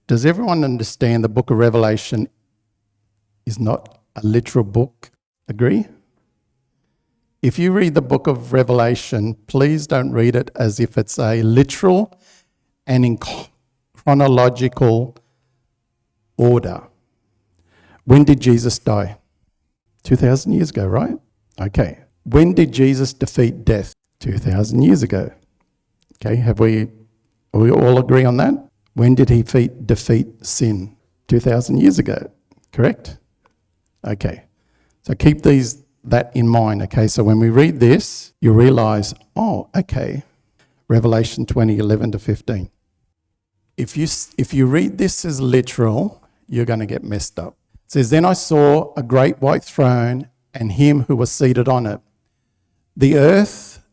Does everyone understand the book of Revelation is not a literal book? Agree? If you read the book of Revelation, please don't read it as if it's a literal and in chronological order. When did Jesus die? 2,000 years ago, right? Okay. When did Jesus defeat death? 2,000 years ago. Okay, are we all agree on that? When did he defeat sin? 2,000 years ago, correct? Okay, so keep that in mind, okay? So when we read this, you realise, oh, okay, Revelation 20:11 to 15. If you read this as literal, you're going to get messed up. It says, then I saw a great white throne and him who was seated on it. The earth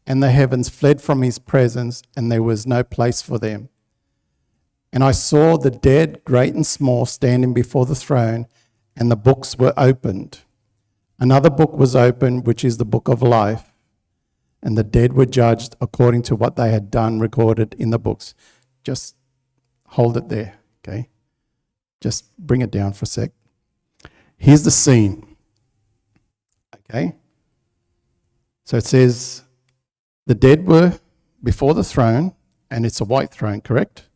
and the heavens fled from his presence, and there was no place for them. And I saw the dead, great and small, standing before the throne, and the books were opened. Another book was opened, which is the book of life, and the dead were judged according to what they had done, recorded in the books. Just hold it there, okay? Just bring it down for a sec. Here's the scene, okay? So it says, the dead were before the throne, and it's a white throne, correct?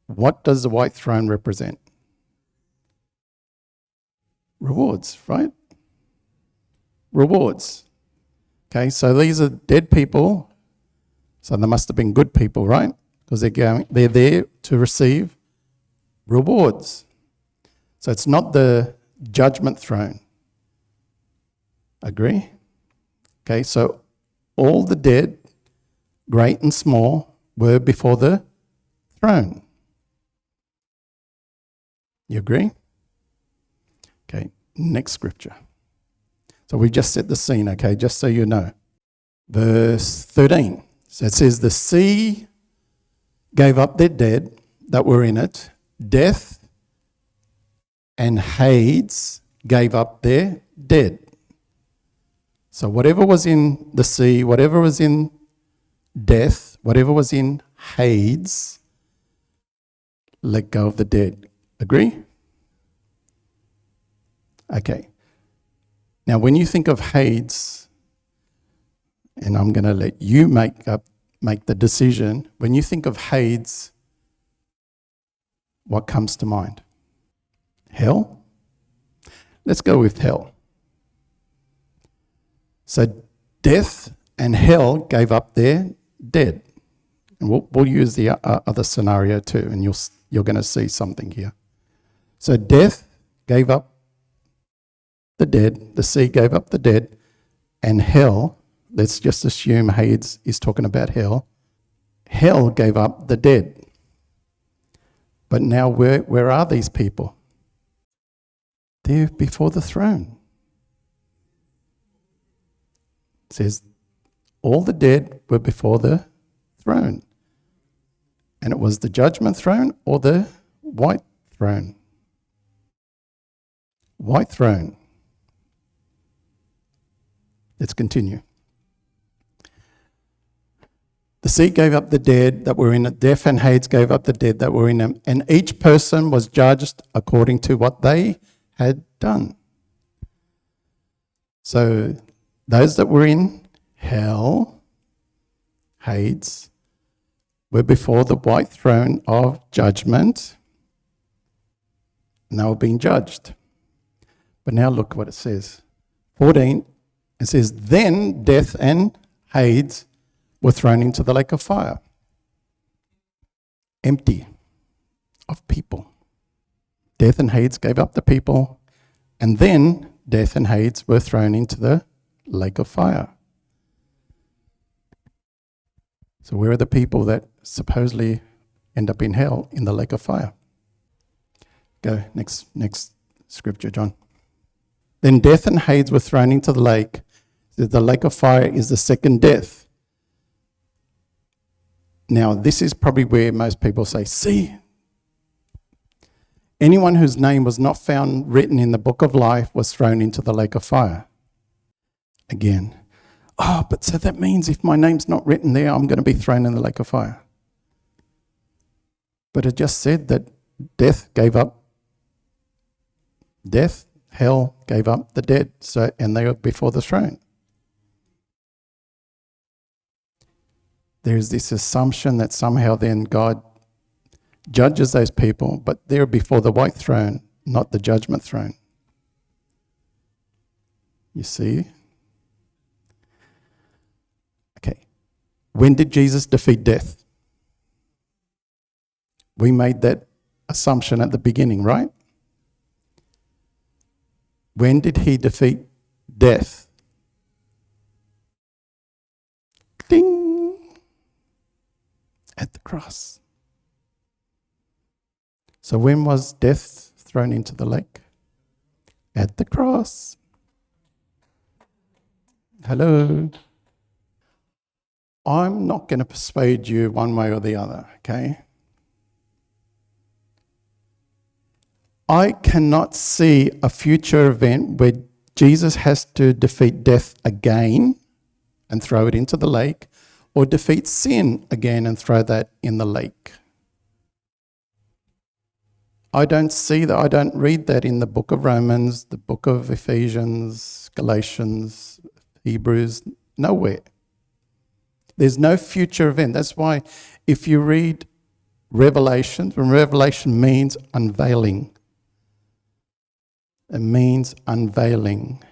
What does the white throne represent? Rewards, right? Rewards. Okay, so these are dead people, so they must have been good people, right? Because they're there to receive rewards. So it's not the judgment throne. Agree? Okay, so all the dead, great and small, were before the throne. You agree? Okay, next scripture. So we just set the scene, okay, just so you know. Verse 13. So it says, the sea gave up their dead that were in it. Death and Hades gave up their dead. So whatever was in the sea, whatever was in death, whatever was in Hades, let go of the dead. Agree? Okay. Now, when you think of Hades, and I'm going to let you make the decision, when you think of Hades, what comes to mind? Hell? Let's go with hell. So death and hell gave up their dead. And we'll use the other scenario too, and you're going to see something here. So death gave up the dead, the sea gave up the dead, and hell, let's just assume Hades is talking about hell, hell gave up the dead. But now where are these people? They're before the throne. It says, all the dead were before the throne. And it was the judgment throne or the white throne? White throne. Let's continue. The sea gave up the dead that were in it. Death and Hades gave up the dead that were in them. And each person was judged according to what they had done. So those that were in hell, Hades, were before the white throne of judgment, and they were being judged. But now look what it says. 14, it says, then death and Hades were thrown into the lake of fire. Empty of people. Death and Hades gave up the people, and then death and Hades were thrown into the lake of fire. So where are the people that supposedly end up in hell, in the lake of fire? Go, next scripture, John. Then death and Hades were thrown into the lake. The lake of fire is the second death. Now, this is probably where most people say, see, anyone whose name was not found written in the book of life was thrown into the lake of fire. Again, oh, but so that means if my name's not written there, I'm going to be thrown in the lake of fire. But it just said that death, hell gave up the dead, and they were before the throne. There's this assumption that somehow then God judges those people, but they're before the white throne, not the judgment throne. You see? Okay. When did Jesus defeat death? We made that assumption at the beginning, right? When did he defeat death? Ding! At the cross. So when was death thrown into the lake? At the cross. Hello? I'm not going to persuade you one way or the other, okay? I cannot see a future event where Jesus has to defeat death again and throw it into the lake, or defeat sin again and throw that in the lake. I don't see that. I don't read that in the book of Romans, the book of Ephesians, Galatians, Hebrews, nowhere. There's no future event. That's why if you read Revelation, when Revelation means unveiling, it means unveiling.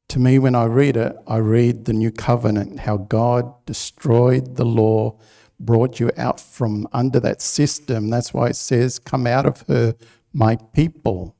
To me, when I read it, I read the new covenant, how God destroyed the law, brought you out from under that system. That's why it says, come out of her, my people.